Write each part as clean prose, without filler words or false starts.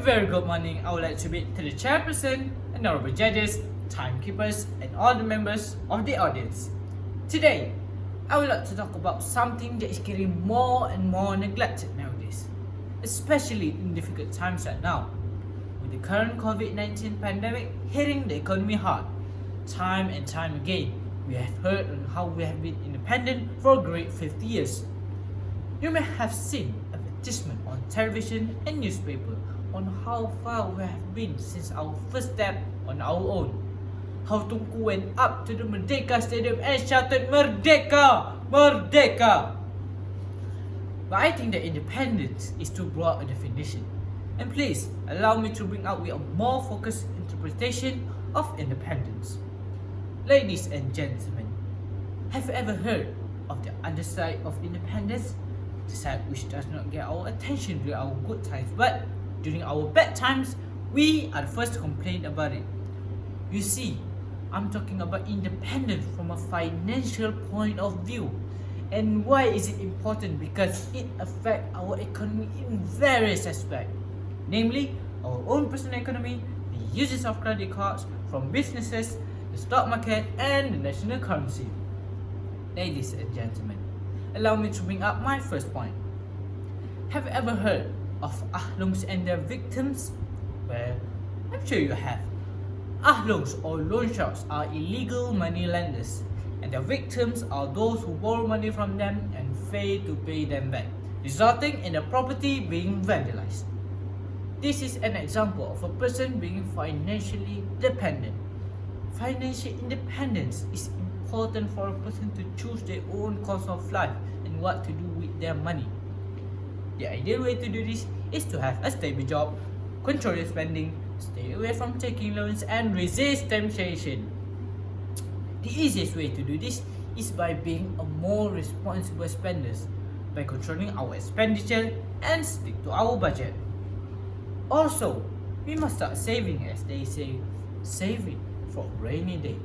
very good morning. I would like to meet to the chairperson, honorable judges, timekeepers, and all the members of the audience. Today, I would like to talk about something that is getting more and more neglected nowadays, especially in difficult times right now. With the current COVID-19 pandemic hitting the economy hard, time and time again, we have heard on how we have been independent for a great 50 years. You may have seen advertisement on television and newspaper on how far we have been since our first step on our own. How Tunku went up to the Merdeka Stadium and shouted Merdeka! Merdeka! But I think that independence is too broad a definition. And please allow me to bring out with a more focused interpretation of independence. Ladies and gentlemen, have you ever heard of the other side of independence? The side which does not get our attention during our good times, but during our bad times, we are the first to complain about it. You see, I'm talking about independence from a financial point of view. And why is it important? Because it affects our economy in various aspects, namely our own personal economy, the uses of credit cards from businesses, the stock market, and the national currency. Ladies and gentlemen, allow me to bring up my first point. Have you ever heard of ahlungs and their victims? Well, I'm sure you have. Ahlungs or loan sharks are illegal money lenders, and their victims are those who borrow money from them and fail to pay them back, resulting in the property being vandalized. This is an example of a person being financially dependent. Financial independence is important for a person to choose their own course of life and what to do with their money. The ideal way to do this is to have a stable job, control your spending, stay away from taking loans, and resist temptation. The easiest way to do this is by being a more responsible spender, by controlling our expenditure and stick to our budget. Also, we must start saving, as they say, saving for a rainy day.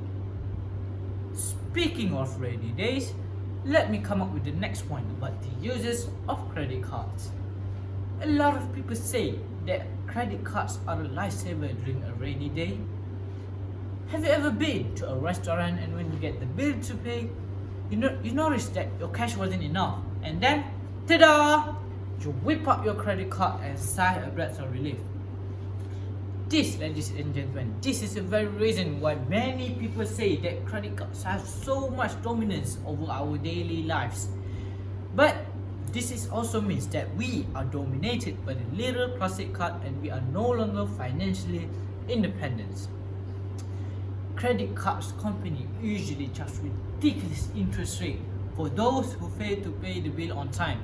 Speaking of rainy days, let me come up with the next point about the uses of credit cards. A lot of people say that credit cards are a lifesaver during a rainy day. Have you ever been to a restaurant and when you get the bill to pay, you notice that your cash wasn't enough, and then, ta-da! You whip up your credit card and sigh a breath of relief. This, ladies and gentlemen, this is the very reason why many people say that credit cards have so much dominance over our daily lives. But this is also means that we are dominated by the little plastic card and we are no longer financially independent. Credit cards company usually charge ridiculous interest rate for those who fail to pay the bill on time.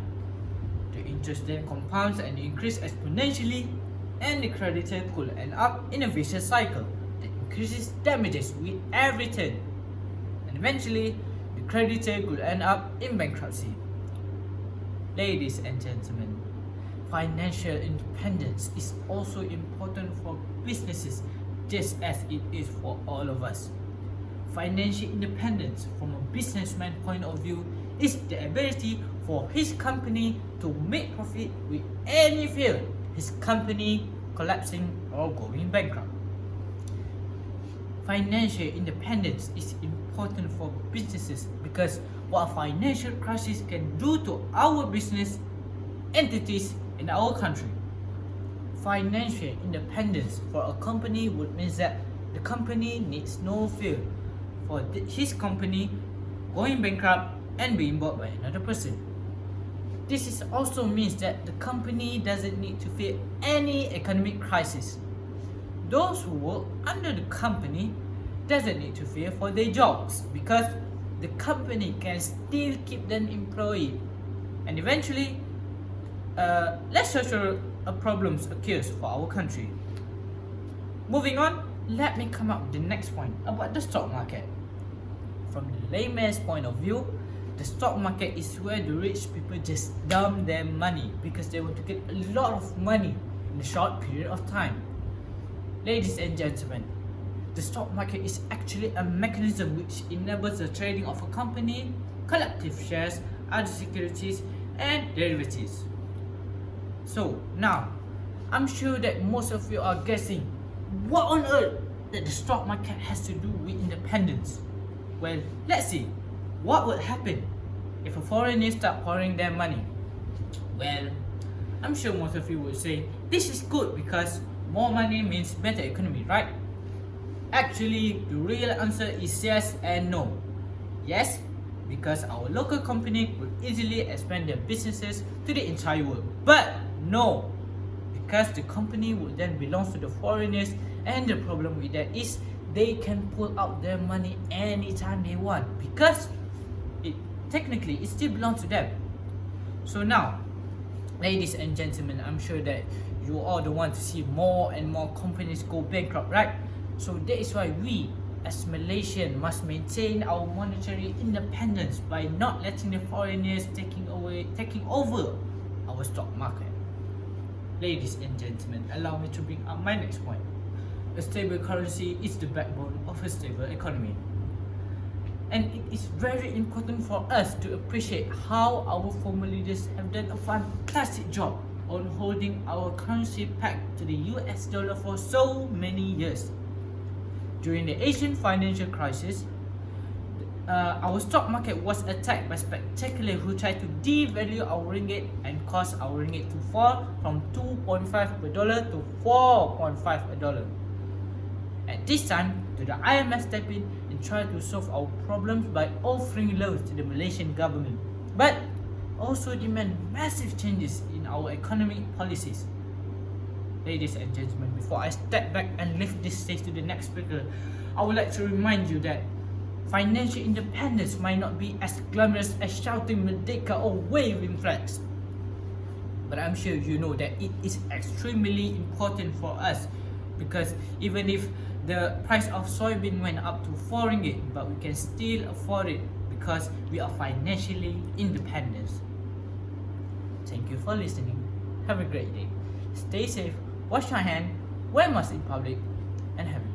The interest then compounds and increases exponentially, and the creditor could end up in a vicious cycle that increases damages with every turn. And eventually, the creditor could end up in bankruptcy. Ladies and gentlemen, financial independence is also important for businesses just as it is for all of us. Financial independence from a businessman point of view is the ability for his company to make profit with any fear his company collapsing or going bankrupt. Financial independence is important for businesses because what a financial crisis can do to our business entities in our country. Financial independence for a company would mean that the company needs no fear for his company going bankrupt and being bought by another person. This is also means that the company doesn't need to fear any economic crisis. Those who work under the company doesn't need to fear for their jobs because the company can still keep them employed. And eventually, less social problems occurs for our country. Moving on, let me come up with the next point about the stock market. From the layman's point of view, the stock market is where the rich people just dump their money because they want to get a lot of money in a short period of time. Ladies and gentlemen, the stock market is actually a mechanism which enables the trading of a company, collective shares, other securities, and derivatives. So now, I'm sure that most of you are guessing, what on earth that the stock market has to do with independence? Well, let's see. What would happen if a foreigner start pouring their money? Well, I'm sure most of you would say, this is good because more money means better economy, right? Actually, the real answer is yes and no. Yes, because our local company would easily expand their businesses to the entire world. But no, because the company would then belong to the foreigners, and the problem with that is they can pull out their money anytime they want because technically it still belongs to them. So now, ladies and gentlemen, I'm sure that you all don't want to see more and more companies go bankrupt, right? So that is why we as Malaysians must maintain our monetary independence by not letting the foreigners taking over our stock market. Ladies and gentlemen, allow me to bring up my next point. A stable currency is the backbone of a stable economy. And it is very important for us to appreciate how our former leaders have done a fantastic job on holding our currency pegged to the US dollar for so many years. During the Asian financial crisis, our stock market was attacked by speculators who tried to devalue our ringgit and caused our ringgit to fall from 2.5 per dollar to 4.5 per dollar. At this time, the IMF stepped in and tried to solve our problems by offering loans to the Malaysian government, but also demand massive changes in our economic policies. Ladies and gentlemen, before I step back and lift this stage to the next speaker, I would like to remind you that financial independence might not be as glamorous as shouting Merdeka or waving flags. But I'm sure you know that it is extremely important for us, because even if the price of soybean went up to 4 ringgit, but we can still afford it because we are financially independent. Thank you for listening. Have a great day. Stay safe, wash your hand, wear mask in public, and have a